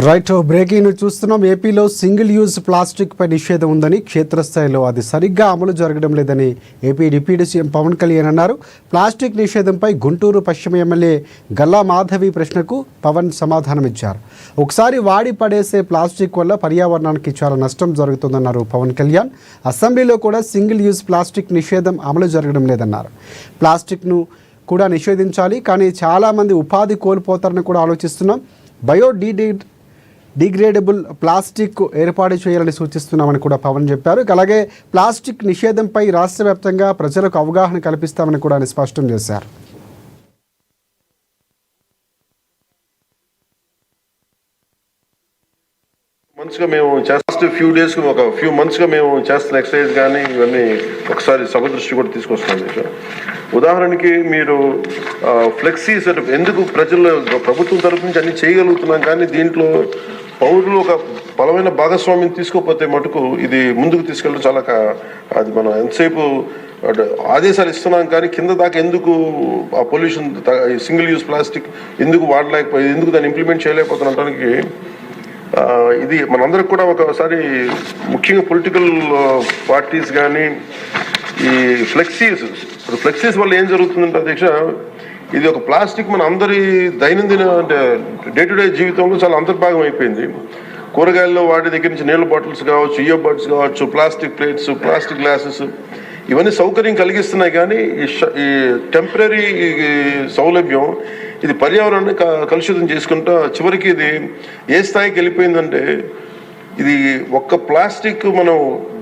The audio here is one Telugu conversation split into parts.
రైట్, బ్రేకింగ్ చూస్తున్నాం. ఏపీలో సింగిల్ యూజ్ ప్లాస్టిక్ పై నిషేధం ఉందని, క్షేత్రస్థాయిలో అది సరిగ్గా అమలు జరగడం లేదని AP deputy CM Pawan Kalyan అన్నారు. ప్లాస్టిక్ నిషేధంపై గుంటూరు పశ్చిమ ఎమ్మెల్యే గల్లా మాధవి ప్రశ్నకు పవన్ సమాధానమిచ్చారు. ఒకసారి వాడి పడేసే ప్లాస్టిక్ వల్ల పర్యావరణానికి చాలా నష్టం జరుగుతుందన్నారు పవన్ కళ్యాణ్. అసెంబ్లీలో కూడా సింగిల్ యూజ్ ప్లాస్టిక్ నిషేధం అమలు జరగడం లేదన్నారు. ప్లాస్టిక్ను కూడా నిషేధించాలి, కానీ చాలామంది ఉపాధి కోల్పోతారని కూడా ఆలోచిస్తున్నాం. డిగ్రేడబుల్ ప్లాస్టిక్ ఏర్పాటు చేయాలని సూచిస్తున్నామని కూడా పవన్ చెప్పారు. అలాగే ప్లాస్టిక్ నిషేధంపై రాష్ట్ర వ్యాప్తంగా ప్రజలకు అవగాహన కల్పిస్తామని కూడా ఆయన స్పష్టం చేశారు. మేము ఫ్యూ మంత్స్గా మేము చేస్తున్న ఎక్సర్సైజ్ కానీ ఇవన్నీ ఒకసారి సభ దృష్టి కూడా తీసుకొస్తున్నాం. ఉదాహరణకి మీరు ఫ్లెక్సీస్ ఎందుకు ప్రభుత్వం తరపు నుంచి అన్ని చేయగలుగుతున్నాం, కానీ దీంట్లో పౌరులు ఒక బలమైన భాగస్వామ్యం తీసుకోకపోతే మటుకు ఇది ముందుకు తీసుకెళ్ళడం చాలా అది మనం ఎంతసేపు ఆదేశాలు ఇస్తున్నాం, కానీ కింద దాకా ఎందుకు ఆ పొల్యూషన్ సింగిల్ యూజ్ ప్లాస్టిక్ ఎందుకు వాడలేకపోయి ఎందుకు దాన్ని ఇంప్లిమెంట్ చేయలేకపోతున్నటానికి ఇది మనందరికి కూడా ఒకసారి ముఖ్యంగా పొలిటికల్ పార్టీస్ కానీ ఈ ఫ్లెక్సీస్ వల్ల ఏం జరుగుతుందంటే అధ్యక్ష, ఇది ఒక ప్లాస్టిక్ మన అందరి దైనందిన అంటే డే టు డే జీవితంలో చాలా అంతర్భాగం అయిపోయింది. కూరగాయల్లో వాటి దగ్గర నుంచి నీళ్ళ బాటిల్స్ కావచ్చు, ఇయర్ బడ్స్ కావచ్చు, ప్లాస్టిక్ ప్లేట్స్, ప్లాస్టిక్ గ్లాసెస్ ఇవన్నీ సౌకర్యం కలిగిస్తున్నాయి, కానీ ఈ టెంపరీ సౌలభ్యం ఇది పర్యావరణాన్ని కలుషితం చేసుకుంటా చివరికి ఇది ఏ స్థాయికి వెళ్ళిపోయిందంటే ఇది ఒక్క ప్లాస్టిక్ మనం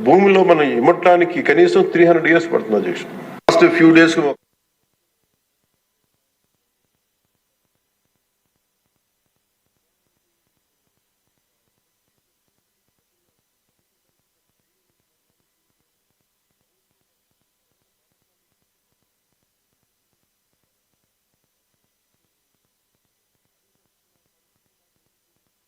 భూమిలో మనం ఇమ్మటానికి కనీసం 300 years పడుతుంది అధ్యక్షుడు. Last few days